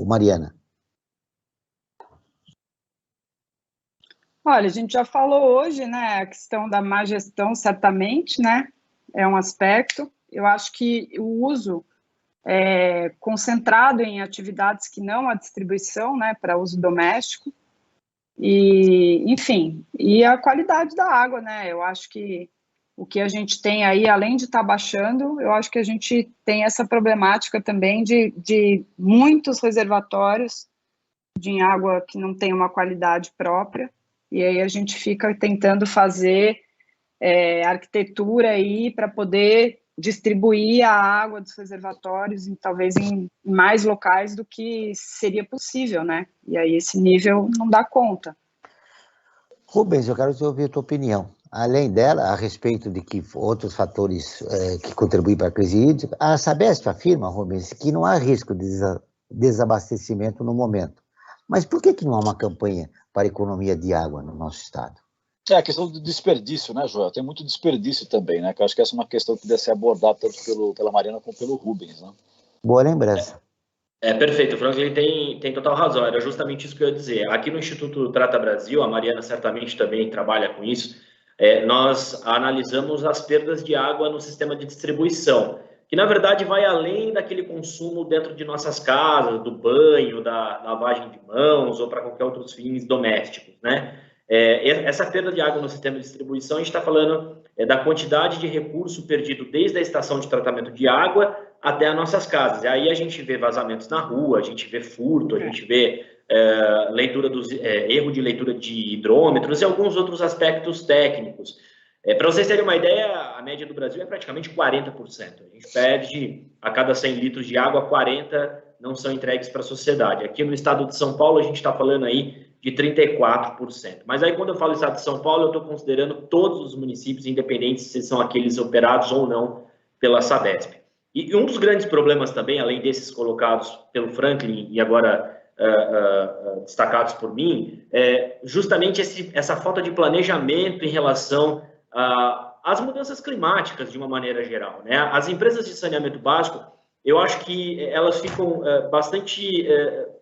Mariana? Olha, a gente já falou hoje, né, a questão da má gestão, certamente, né, é um aspecto. Eu acho que o uso concentrado em atividades que não a distribuição, né, para uso doméstico, e, enfim, e a qualidade da água, né, eu acho que o que a gente tem aí, além de estar baixando, eu acho que a gente tem essa problemática também de muitos reservatórios de água que não tem uma qualidade própria, e aí a gente fica tentando fazer arquitetura aí para poder distribuir a água dos reservatórios talvez em mais locais do que seria possível, né? E aí esse nível não dá conta. Rubens, eu quero ouvir a tua opinião. Além dela, a respeito de que outros fatores que contribuem para a crise hídrica, a Sabesp afirma, Rubens, que não há risco de desabastecimento no momento. Mas por que não há uma campanha para a economia de água no nosso estado? A questão do desperdício, né, Joel? Tem muito desperdício também, né? Que eu acho que essa é uma questão que deve ser abordada tanto pela Mariana como pelo Rubens, né? Boa lembrança. Perfeito, o Franklin tem total razão, era justamente isso que eu ia dizer. Aqui no Instituto Trata Brasil, a Mariana certamente também trabalha com isso, nós analisamos as perdas de água no sistema de distribuição, que na verdade vai além daquele consumo dentro de nossas casas, do banho, da lavagem de mãos ou para qualquer outros fins domésticos, né? Essa perda de água no sistema de distribuição, a gente está falando da quantidade de recurso perdido desde a estação de tratamento de água até as nossas casas. E aí a gente vê vazamentos na rua, a gente vê furto, a gente vê erro de leitura de hidrômetros e alguns outros aspectos técnicos. Para vocês terem uma ideia, a média do Brasil é praticamente 40%. A gente perde a cada 100 litros de água, 40 não são entregues para a sociedade. Aqui no estado de São Paulo, a gente está falando aí de 34%. Mas aí, quando eu falo estado de São Paulo, eu estou considerando todos os municípios, independente se são aqueles operados ou não pela Sabesp. E um dos grandes problemas também, além desses colocados pelo Franklin e agora destacados por mim, é justamente essa falta de planejamento em relação às mudanças climáticas de uma maneira geral, né? As empresas de saneamento básico, eu acho que elas ficam bastante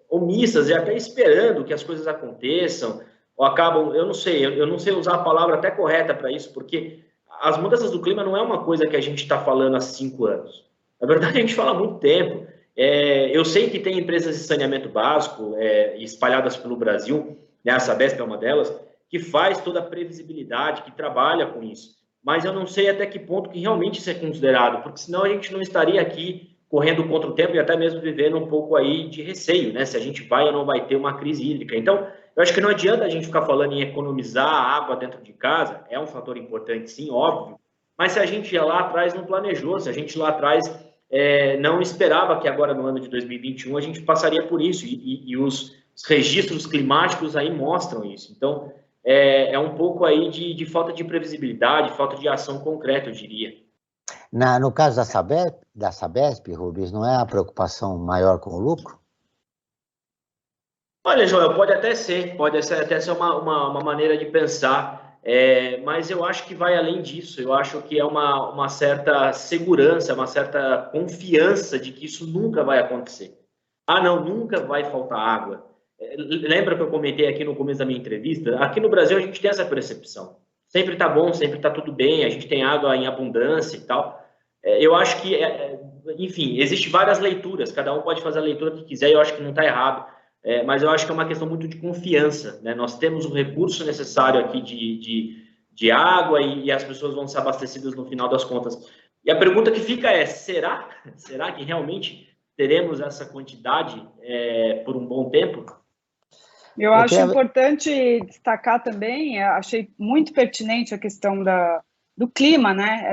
omissas e até esperando que as coisas aconteçam, ou acabam, eu não sei usar a palavra até correta para isso, porque as mudanças do clima não é uma coisa que a gente está falando há 5 anos. Na verdade, a gente fala há muito tempo. Eu sei que tem empresas de saneamento básico espalhadas pelo Brasil, né, a Sabesp é uma delas, que faz toda a previsibilidade, que trabalha com isso. Mas eu não sei até que ponto que realmente isso é considerado, porque senão a gente não estaria aqui correndo contra o tempo e até mesmo vivendo um pouco aí de receio, né? Se a gente vai ou não vai ter uma crise hídrica. Então, eu acho que não adianta a gente ficar falando em economizar água dentro de casa, é um fator importante, sim, óbvio, mas se a gente lá atrás não planejou, se a gente lá atrás não esperava que agora no ano de 2021 a gente passaria por isso, e os registros climáticos aí mostram isso. Então, é um pouco aí de falta de previsibilidade, falta de ação concreta, eu diria. No caso da Sabesp, Rubens, não é a preocupação maior com o lucro? Olha, Joel, pode até ser uma maneira de pensar, mas eu acho que vai além disso. Eu acho que é uma certa segurança, uma certa confiança de que isso nunca vai acontecer. Ah, não, nunca vai faltar água. Lembra que eu comentei aqui no começo da minha entrevista? Aqui no Brasil a gente tem essa percepção. Sempre está bom, sempre está tudo bem, a gente tem água em abundância e tal. Eu acho que, enfim, existem várias leituras, cada um pode fazer a leitura que quiser e eu acho que não está errado. Mas eu acho que é uma questão muito de confiança, né? Nós temos o recurso necessário aqui de água e as pessoas vão ser abastecidas no final das contas. E a pergunta que fica é, será que realmente teremos essa quantidade por um bom tempo? Eu acho importante destacar também, achei muito pertinente a questão do clima, né?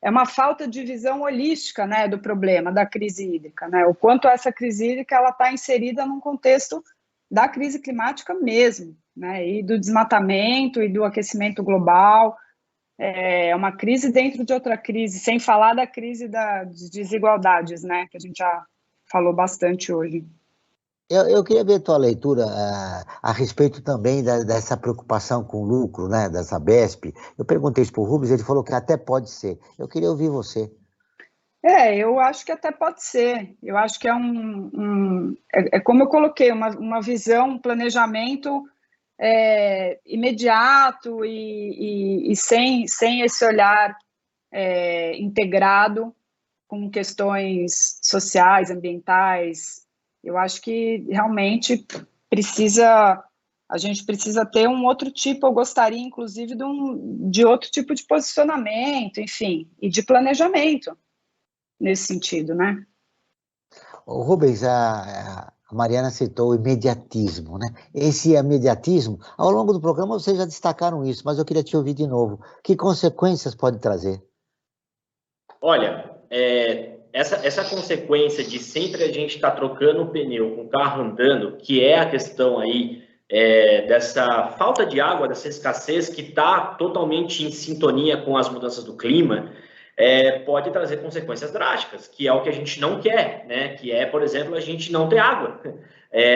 É uma falta de visão holística, né, do problema, da crise hídrica, né? O quanto essa crise hídrica ela está inserida num contexto da crise climática mesmo, né? E do desmatamento e do aquecimento global. É uma crise dentro de outra crise, sem falar da crise das desigualdades, né? Que a gente já falou bastante hoje. Eu queria ver a tua leitura a respeito também dessa preocupação com o lucro, né, da Sabesp. Eu perguntei isso para o Rubens, ele falou que até pode ser. Eu queria ouvir você. Eu acho que até pode ser. Eu acho que é como eu coloquei, uma visão, um planejamento imediato e sem esse olhar integrado com questões sociais, ambientais. Eu acho que realmente a gente precisa ter um outro tipo, eu gostaria inclusive de outro tipo de posicionamento, enfim, e de planejamento nesse sentido, né? O Rubens, a Mariana citou o imediatismo, né? Esse imediatismo, ao longo do programa vocês já destacaram isso, mas eu queria te ouvir de novo. Que consequências pode trazer? Olha, essa consequência de sempre a gente estar trocando o pneu com o carro andando, que é a questão aí dessa falta de água, dessa escassez que está totalmente em sintonia com as mudanças do clima, pode trazer consequências drásticas, que é o que a gente não quer, né? Que é, por exemplo, a gente não ter água.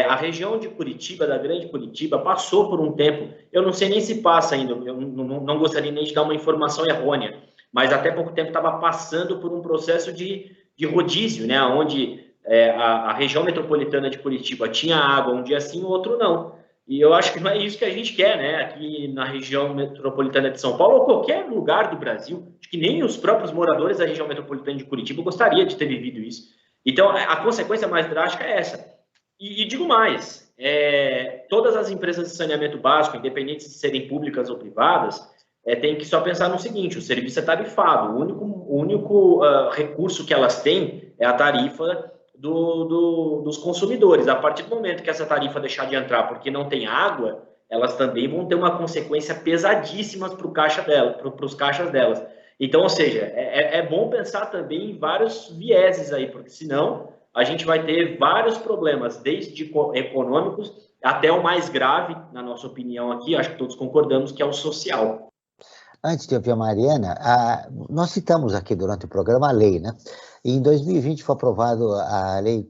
A região de Curitiba, da Grande Curitiba, passou por um tempo, eu não sei nem se passa ainda, eu não gostaria nem de dar uma informação errônea, mas até pouco tempo estava passando por um processo de rodízio, né? Onde a região metropolitana de Curitiba tinha água um dia sim, o outro não. E eu acho que não é isso que a gente quer, né? Aqui na região metropolitana de São Paulo ou qualquer lugar do Brasil, acho que nem os próprios moradores da região metropolitana de Curitiba gostariam de ter vivido isso. Então, a consequência mais drástica é essa. E digo mais, todas as empresas de saneamento básico, independente de serem públicas ou privadas, tem que só pensar no seguinte: o serviço é tarifado, o único recurso que elas têm é a tarifa dos consumidores. A partir do momento que essa tarifa deixar de entrar porque não tem água, elas também vão ter uma consequência pesadíssima para os caixas delas. Então, ou seja, é bom pensar também em vários vieses aí, porque senão a gente vai ter vários problemas, desde econômicos até o mais grave, na nossa opinião aqui, acho que todos concordamos, que é o social. Antes de ouvir a Mariana, nós citamos aqui durante o programa a lei, né? E em 2020 foi aprovada a Lei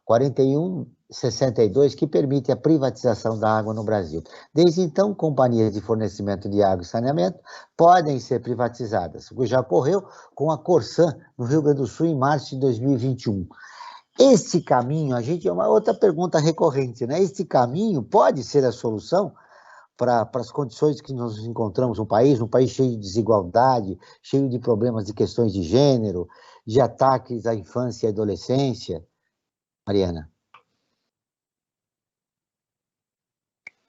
4162, que permite a privatização da água no Brasil. Desde então, companhias de fornecimento de água e saneamento podem ser privatizadas, o que já ocorreu com a Corsan, no Rio Grande do Sul, em março de 2021. Esse caminho, é uma outra pergunta recorrente, né? Esse caminho pode ser a solução para as condições que nós encontramos no país, um país cheio de desigualdade, cheio de problemas de questões de gênero, de ataques à infância e adolescência? Mariana?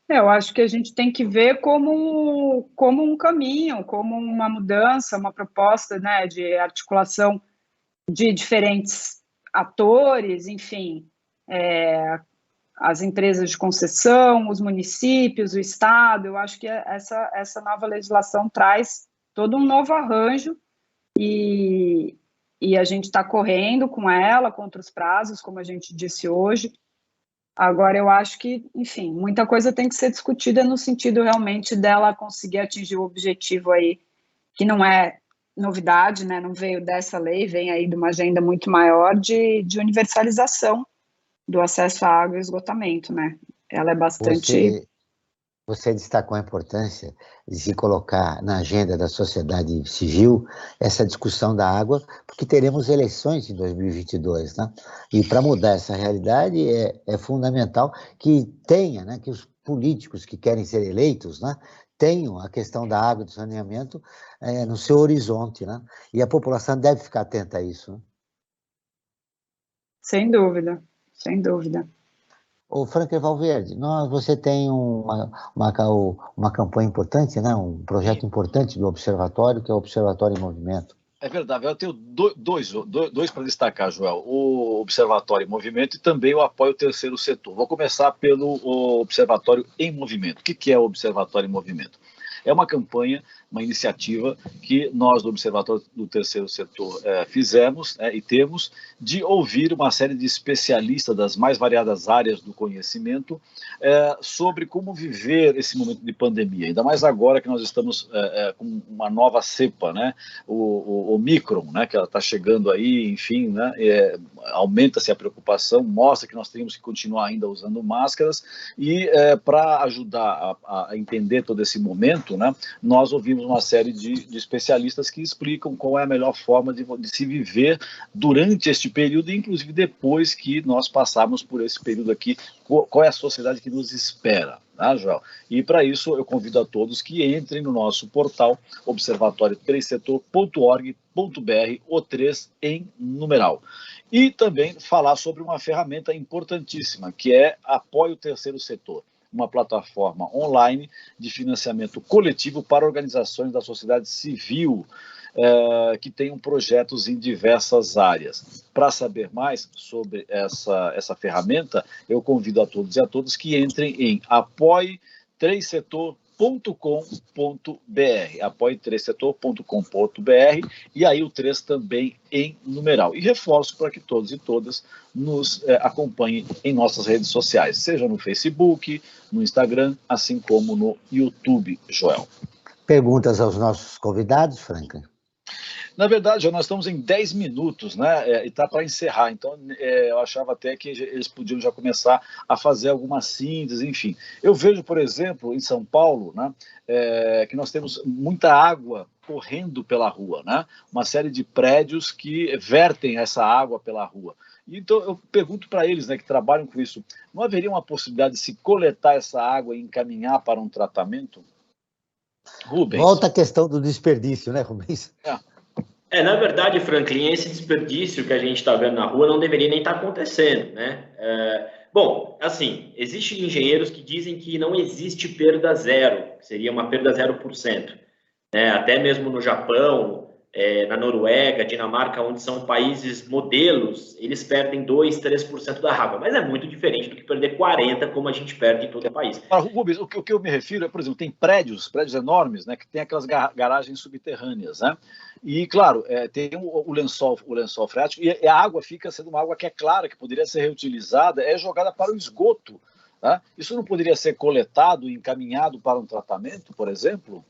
Eu acho que a gente tem que ver como um caminho, como uma mudança, uma proposta, né, de articulação de diferentes atores, enfim, as empresas de concessão, os municípios, o Estado. Eu acho que essa nova legislação traz todo um novo arranjo e a gente está correndo com ela contra os prazos, como a gente disse hoje. Agora, eu acho que, enfim, muita coisa tem que ser discutida no sentido realmente dela conseguir atingir o objetivo aí, que não é novidade, né? Não veio dessa lei, vem aí de uma agenda muito maior de universalização do acesso à água e esgotamento, né? Ela é bastante... Você destacou a importância de se colocar na agenda da sociedade civil essa discussão da água, porque teremos eleições em 2022, né? E para mudar essa realidade é fundamental que tenha, né, que os políticos que querem ser eleitos, né, tenham a questão da água e do saneamento no seu horizonte, né? E a população deve ficar atenta a isso, né? Sem dúvida, sem dúvida. Ô, Franklin Valverde, você tem uma campanha importante, né? Um projeto importante do Observatório, que é o Observatório em Movimento. É verdade, eu tenho dois para destacar, Joel, o Observatório em Movimento e também o apoio ao terceiro setor. Vou começar pelo Observatório em Movimento. O que é o Observatório em Movimento? É uma campanha, uma iniciativa que nós do Observatório do Terceiro Setor fizemos e temos de ouvir uma série de especialistas das mais variadas áreas do conhecimento sobre como viver esse momento de pandemia, ainda mais agora que nós estamos com uma nova cepa, né, o Omicron, né, que ela está chegando aí, enfim, né, aumenta-se a preocupação, mostra que nós temos que continuar ainda usando máscaras e para ajudar a entender todo esse momento, né, nós ouvimos uma série de especialistas que explicam qual é a melhor forma de se viver durante este período, inclusive depois que nós passarmos por esse período aqui, qual é a sociedade que nos espera, tá, Joel? E para isso eu convido a todos que entrem no nosso portal observatório3setor.org.br, o 3 em numeral. E também falar sobre uma ferramenta importantíssima, que é Apoio Terceiro Setor, uma plataforma online de financiamento coletivo para organizações da sociedade civil que tenham projetos em diversas áreas. Para saber mais sobre essa ferramenta, eu convido a todos e a todas que entrem em apoie3setor.com.br, apoie3setor.com.br, e aí o 3 também em numeral. E reforço para que todos e todas nos acompanhem em nossas redes sociais, seja no Facebook, no Instagram, assim como no YouTube, Joel. Perguntas aos nossos convidados, Franklin? Na verdade, nós estamos em 10 minutos, né? E está para encerrar, então eu achava até que eles podiam já começar a fazer alguma síntese, enfim. Eu vejo, por exemplo, em São Paulo, né, que nós temos muita água correndo pela rua, né? Uma série de prédios que vertem essa água pela rua. Então eu pergunto para eles, né, que trabalham com isso, não haveria uma possibilidade de se coletar essa água e encaminhar para um tratamento? Rubens. Volta a questão do desperdício, né, Rubens? Na verdade, Franklin, esse desperdício que a gente está vendo na rua não deveria nem estar acontecendo, né? Bom, assim, existem engenheiros que dizem que não existe perda zero, que seria uma perda 0%. Né? Até mesmo no Japão, na Noruega, Dinamarca, onde são países modelos, eles perdem 2%, 3% da água, mas é muito diferente do que perder 40%, como a gente perde em todo o país. Rubens, o que eu me refiro é, por exemplo, tem prédios enormes, né, que tem aquelas garagens subterrâneas, né? E, claro, tem o lençol freático, e a água fica sendo uma água que é clara, que poderia ser reutilizada, é jogada para o esgoto. Tá? Isso não poderia ser coletado e encaminhado para um tratamento, por exemplo?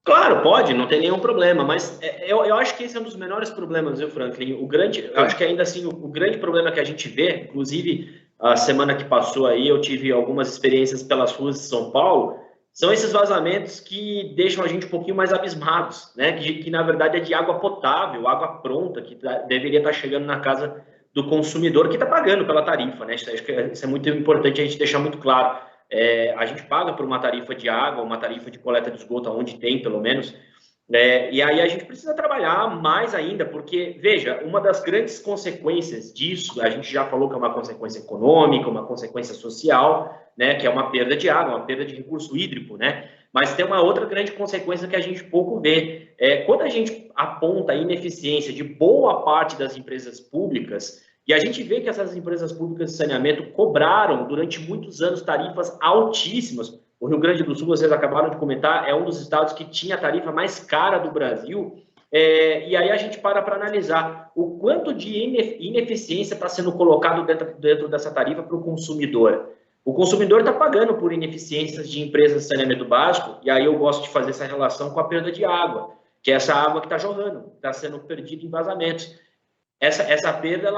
Claro, pode, não tem nenhum problema, mas eu acho que esse é um dos menores problemas, viu, Franklin? Eu acho que ainda assim, o grande problema que a gente vê, inclusive a semana que passou aí, eu tive algumas experiências pelas ruas de São Paulo, são esses vazamentos que deixam a gente um pouquinho mais abismados, né? Que na verdade é de água potável, água pronta, que deveria estar chegando na casa do consumidor, que está pagando pela tarifa, né? Acho que isso é muito importante a gente deixar muito claro. A gente paga por uma tarifa de água, uma tarifa de coleta de esgoto, onde tem, pelo menos, e aí a gente precisa trabalhar mais ainda, porque, veja, uma das grandes consequências disso, a gente já falou que é uma consequência econômica, uma consequência social, né, que é uma perda de água, uma perda de recurso hídrico, né? Mas tem uma outra grande consequência que a gente pouco vê. Quando a gente aponta a ineficiência de boa parte das empresas públicas, e a gente vê que essas empresas públicas de saneamento cobraram durante muitos anos tarifas altíssimas. O Rio Grande do Sul, vocês acabaram de comentar, é um dos estados que tinha a tarifa mais cara do Brasil. E aí a gente para analisar o quanto de ineficiência está sendo colocado dentro dessa tarifa para o consumidor. O consumidor está pagando por ineficiências de empresas de saneamento básico, e aí eu gosto de fazer essa relação com a perda de água, que é essa água que está jorrando, está sendo perdida em vazamentos. Essa perda,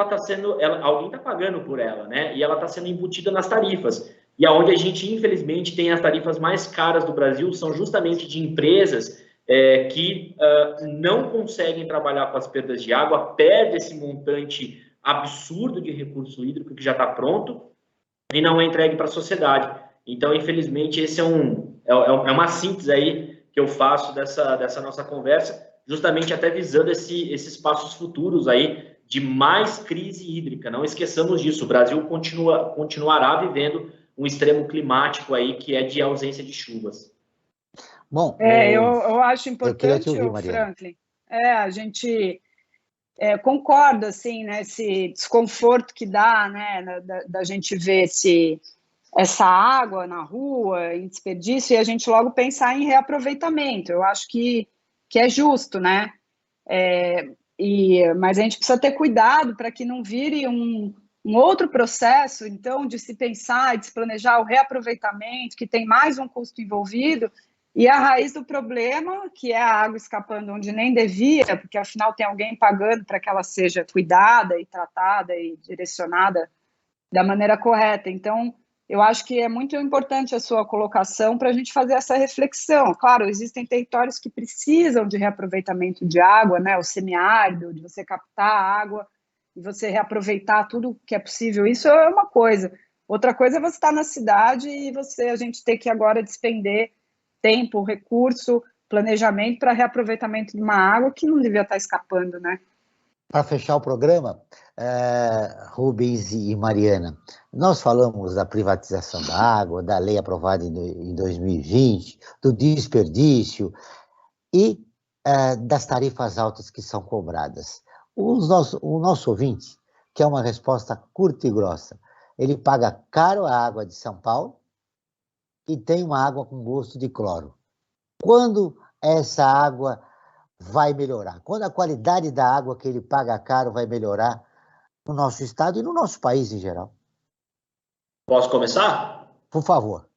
alguém está pagando por ela, né? E ela está sendo embutida nas tarifas. E aonde a gente, infelizmente, tem as tarifas mais caras do Brasil são justamente de empresas que não conseguem trabalhar com as perdas de água, perde esse montante absurdo de recurso hídrico que já está pronto e não é entregue para a sociedade. Então, infelizmente, esse é uma síntese aí que eu faço dessa nossa conversa, justamente até visando esses passos futuros aí de mais crise hídrica. Não esqueçamos disso, o Brasil continuará vivendo um extremo climático aí que é de ausência de chuvas. Bom, eu acho importante, ouvir, Franklin, a gente concorda, assim, né, esse desconforto que dá, né, da gente ver essa água na rua, em desperdício, e a gente logo pensar em reaproveitamento. Eu acho que é justo, né? Mas a gente precisa ter cuidado para que não vire um outro processo, então, de se pensar e de se planejar o reaproveitamento, que tem mais um custo envolvido, e a raiz do problema, que é a água escapando onde nem devia, porque afinal tem alguém pagando para que ela seja cuidada e tratada e direcionada da maneira correta. Então, eu acho que é muito importante a sua colocação para a gente fazer essa reflexão. Claro, existem territórios que precisam de reaproveitamento de água, né? O semiárido, de você captar a água e você reaproveitar tudo que é possível. Isso é uma coisa. Outra coisa é você estar na cidade e a gente ter que agora despender tempo, recurso, planejamento para reaproveitamento de uma água que não devia estar escapando, né? Para fechar o programa, Rubens e Mariana, nós falamos da privatização da água, da lei aprovada em 2020, do desperdício e das tarifas altas que são cobradas. O nosso ouvinte quer uma resposta curta e grossa. Ele paga caro a água de São Paulo e tem uma água com gosto de cloro. Quando essa água vai melhorar? Quando a qualidade da água que ele paga caro vai melhorar no nosso estado e no nosso país em geral? Posso começar? Por favor.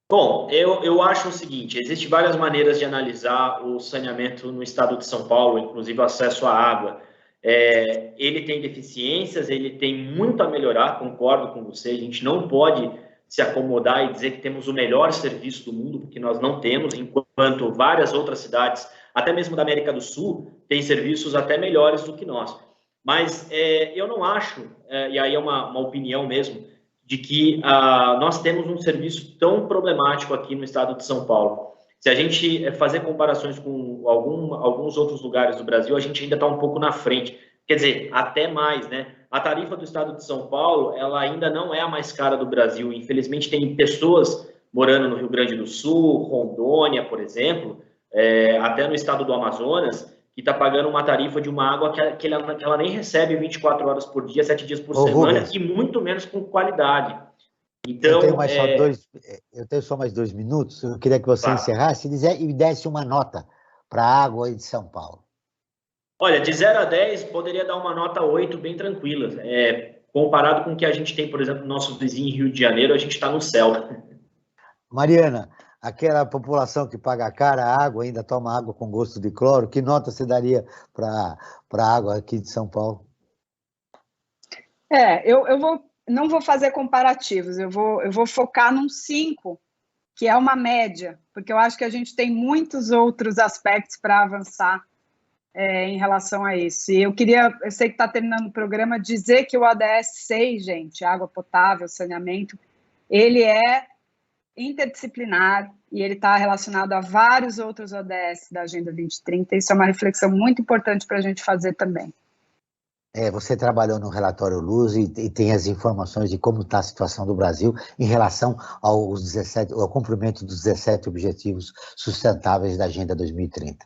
Bom, eu acho o seguinte, existem várias maneiras de analisar o saneamento no estado de São Paulo, inclusive o acesso à água. Ele tem deficiências, ele tem muito a melhorar, concordo com você, a gente não pode se acomodar e dizer que temos o melhor serviço do mundo, porque nós não temos, enquanto várias outras cidades, até mesmo da América do Sul, têm serviços até melhores do que nós. Mas eu não acho, e aí é uma opinião mesmo, de que nós temos um serviço tão problemático aqui no estado de São Paulo. Se a gente fazer comparações com alguns outros lugares do Brasil, a gente ainda está um pouco na frente. Quer dizer, até mais, né? A tarifa do estado de São Paulo, ela ainda não é a mais cara do Brasil. Infelizmente, tem pessoas morando no Rio Grande do Sul, Rondônia, por exemplo, até no estado do Amazonas, que está pagando uma tarifa de uma água que ela nem recebe 24 horas por dia, 7 dias por semana, Rubens, e muito menos com qualidade. Então, eu tenho só mais 2 minutos, eu queria que você encerrasse e desse uma nota para a água de São Paulo. Olha, de 0 a 10, poderia dar uma nota 8 bem tranquila. Comparado com o que a gente tem, por exemplo, no nosso vizinho Rio de Janeiro, a gente está no céu. Mariana, aquela população que paga cara a água, ainda toma água com gosto de cloro, que nota você daria para a água aqui de São Paulo? Não vou fazer comparativos, eu vou focar num 5, que é uma média, porque eu acho que a gente tem muitos outros aspectos para avançar em relação a isso. E eu sei que está terminando o programa, dizer que o ODS 6, gente, água potável, saneamento, ele é interdisciplinar e ele está relacionado a vários outros ODS da Agenda 2030. Isso é uma reflexão muito importante para a gente fazer também. Você trabalhou no relatório Luz e tem as informações de como está a situação do Brasil em relação ao cumprimento dos 17 Objetivos Sustentáveis da Agenda 2030.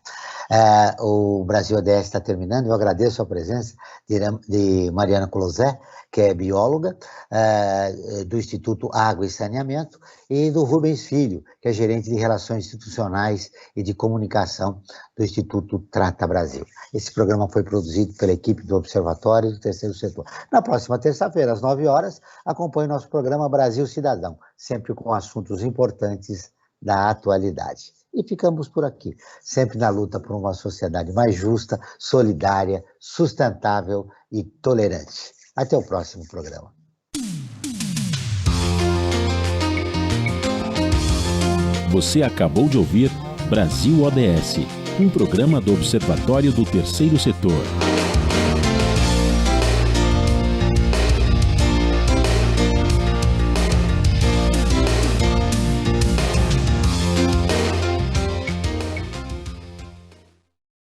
O Brasil ODS está terminando. Eu agradeço a presença de Mariana Closet, que é bióloga do Instituto Água e Saneamento, e do Rubens Filho, que é gerente de Relações Institucionais e de Comunicação do Instituto Trata Brasil. Esse programa foi produzido pela equipe do Observatório do Terceiro Setor. Na próxima terça-feira, às 9 horas, acompanhe nosso programa Brasil Cidadão, sempre com assuntos importantes da atualidade. E ficamos por aqui, sempre na luta por uma sociedade mais justa, solidária, sustentável e tolerante. Até o próximo programa. Você acabou de ouvir Brasil ODS, um programa do Observatório do Terceiro Setor.